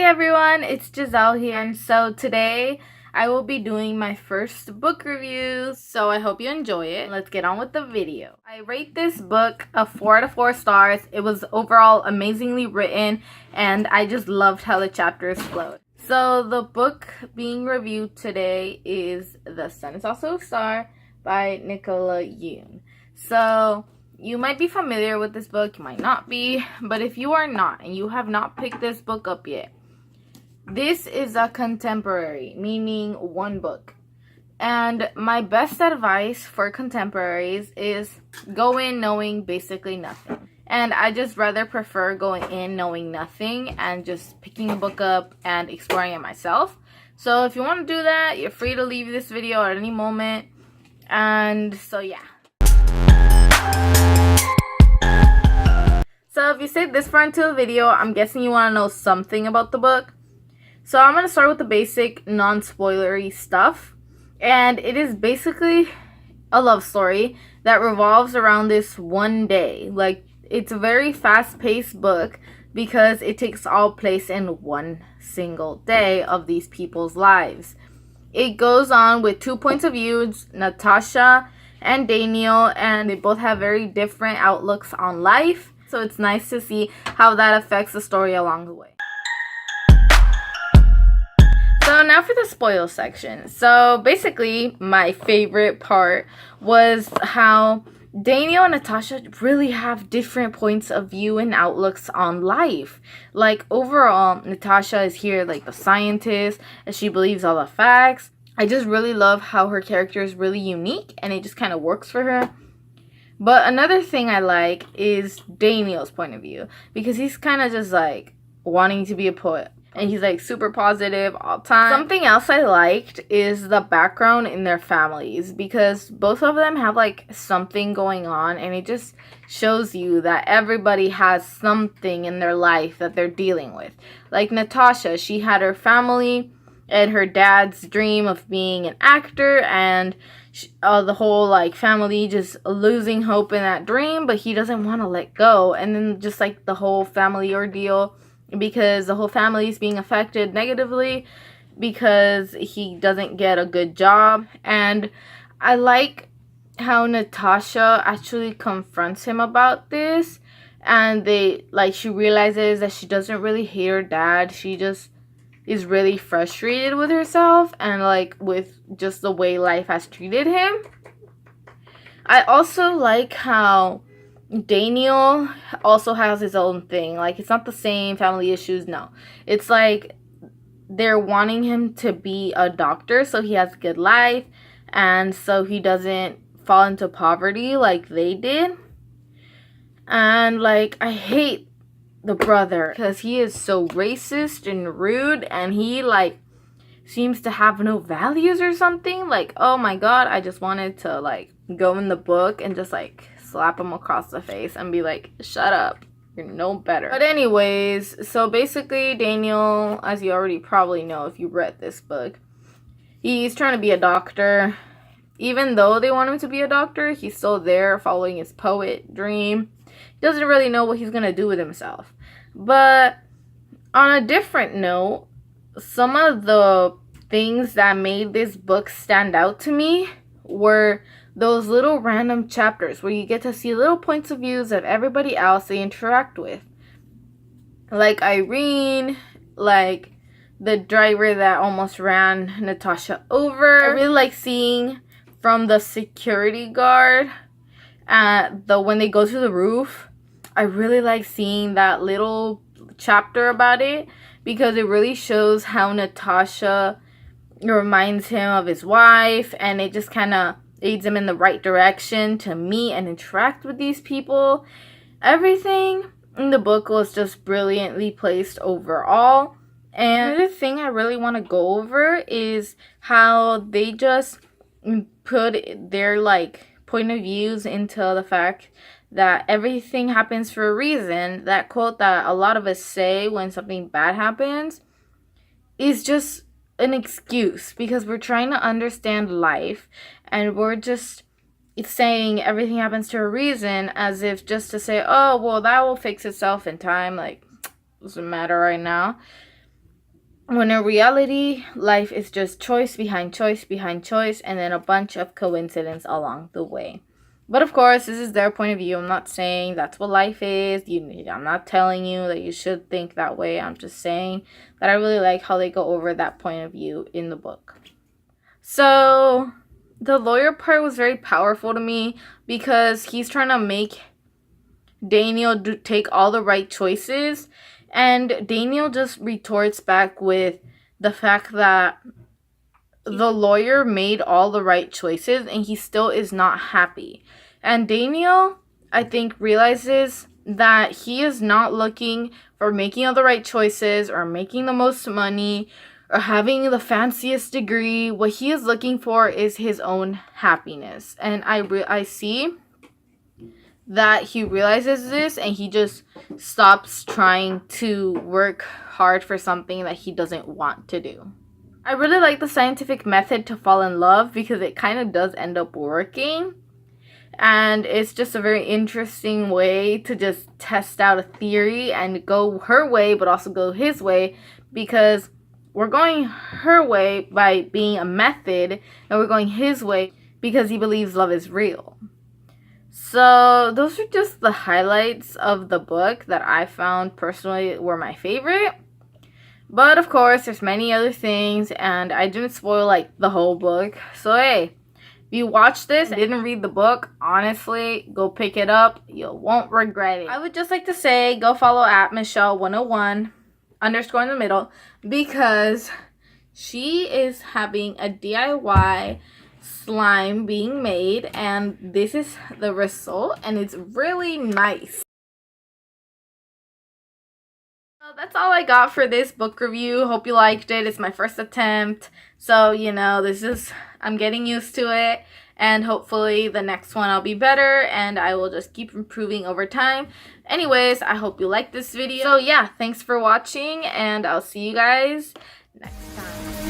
everyone, it's Giselle here, and so today I will be doing my first book review, so I hope you enjoy it. Let's get on with the video. I rate this book a 4 out of 4 stars. It was overall amazingly written, and I just loved how the chapters flowed. So the book being reviewed today is The Sun Is Also a Star by MacLeod. So you might be familiar with this book, you might not be, but if you are not and you have not picked this book up yet, this is a contemporary, meaning one book. And my best advice for contemporaries is go in knowing basically nothing. And I just rather prefer going in knowing nothing and just picking a book up and exploring it myself. So if you want to do that, you're free to leave this video at any moment. And so yeah. So if you stayed this far into the video, I'm guessing you want to know something about the book. So I'm going to start with the basic non-spoilery stuff. And it is basically a love story that revolves around this one day. Like, it's a very fast-paced book because it takes all place in one single day of these people's lives. It goes on with 2 points of view, Natasha and Daniel, and they both have very different outlooks on life. So it's nice to see how that affects the story along the way. So now for the spoil section. So basically, my favorite part was how Daniel and Natasha really have different points of view and outlooks on life. Like, overall, Natasha is here like the scientist, and she believes all the facts. I just really love how her character is really unique, and it just kind of works for her. But another thing I like is Daniel's point of view, because he's kind of just like wanting to be a poet. And he's like super positive all the time. Something else I liked is the background in their families, because both of them have like something going on, and it just shows you that everybody has something in their life that they're dealing with. Like Natasha, she had her family and her dad's dream of being an actor, and the whole like family just losing hope in that dream, but he doesn't want to let go. And then just like the whole family ordeal, because the whole family is being affected negatively because he doesn't get a good job. And I like how Natasha actually confronts him about this, and she realizes that she doesn't really hate her dad. She just is really frustrated with herself and like with just the way life has treated him. I also like how Daniel also has his own thing. Like, it's not the same family issues, no. It's like they're wanting him to be a doctor so he has a good life and so he doesn't fall into poverty like they did. And like, I hate the brother because he is so racist and rude, and he like seems to have no values or something. Like, oh my god, I just wanted to like go in the book and just like slap him across the face and be like, shut up, you're no better. But anyways, so basically Daniel, as you already probably know if you read this book, he's trying to be a doctor. Even though they want him to be a doctor, he's still there following his poet dream. He doesn't really know what he's gonna do with himself. But on a different note, some of the things that made this book stand out to me were those little random chapters where you get to see little points of views of everybody else they interact with. Like Irene, like the driver that almost ran Natasha over. I really like seeing from the security guard when they go to the roof. I really like seeing that little chapter about it, because it really shows how Natasha reminds him of his wife, and it just kind of aids him in the right direction to meet and interact with these people. Everything in the book was just brilliantly placed overall. And another thing I really want to go over is how they just put their like point of views into the fact that everything happens for a reason. That quote that a lot of us say when something bad happens is just an excuse, because we're trying to understand life and we're just saying everything happens to a reason, as if just to say, oh, well, that will fix itself in time. Like, doesn't matter right now. when in reality, life is just choice behind choice behind choice, and then a bunch of coincidence along the way. But of course, this is their point of view. I'm not saying that's what life is. I'm not telling you that you should think that way. I'm just saying that I really like how they go over that point of view in the book. So, the lawyer part was very powerful to me because he's trying to make Daniel take all the right choices, and Daniel just retorts back with the fact that the lawyer made all the right choices and he still is not happy. And Daniel, I think, realizes that he is not looking for making all the right choices or making the most money or having the fanciest degree. What he is looking for is his own happiness. And I see that he realizes this and he just stops trying to work hard for something that he doesn't want to do. I really like the scientific method to fall in love because it kind of does end up working. And it's just a very interesting way to just test out a theory and go her way but also go his way, because we're going her way by being a method and we're going his way because he believes love is real. So those are just the highlights of the book that I found personally were my favorite. But of course, there's many other things, and I didn't spoil like the whole book. So hey, if you watch this and didn't read the book, honestly, go pick it up. You won't regret it. I would just like to say, go follow at Michelle101 _ in the middle, because she is having a DIY slime being made, and this is the result, and it's really nice. So that's all I got for this book review. Hope you liked it. It's my first attempt, so I'm getting used to it, and hopefully the next one I'll be better and I will just keep improving over time. Anyways, I hope you liked this video. So yeah, thanks for watching and I'll see you guys next time.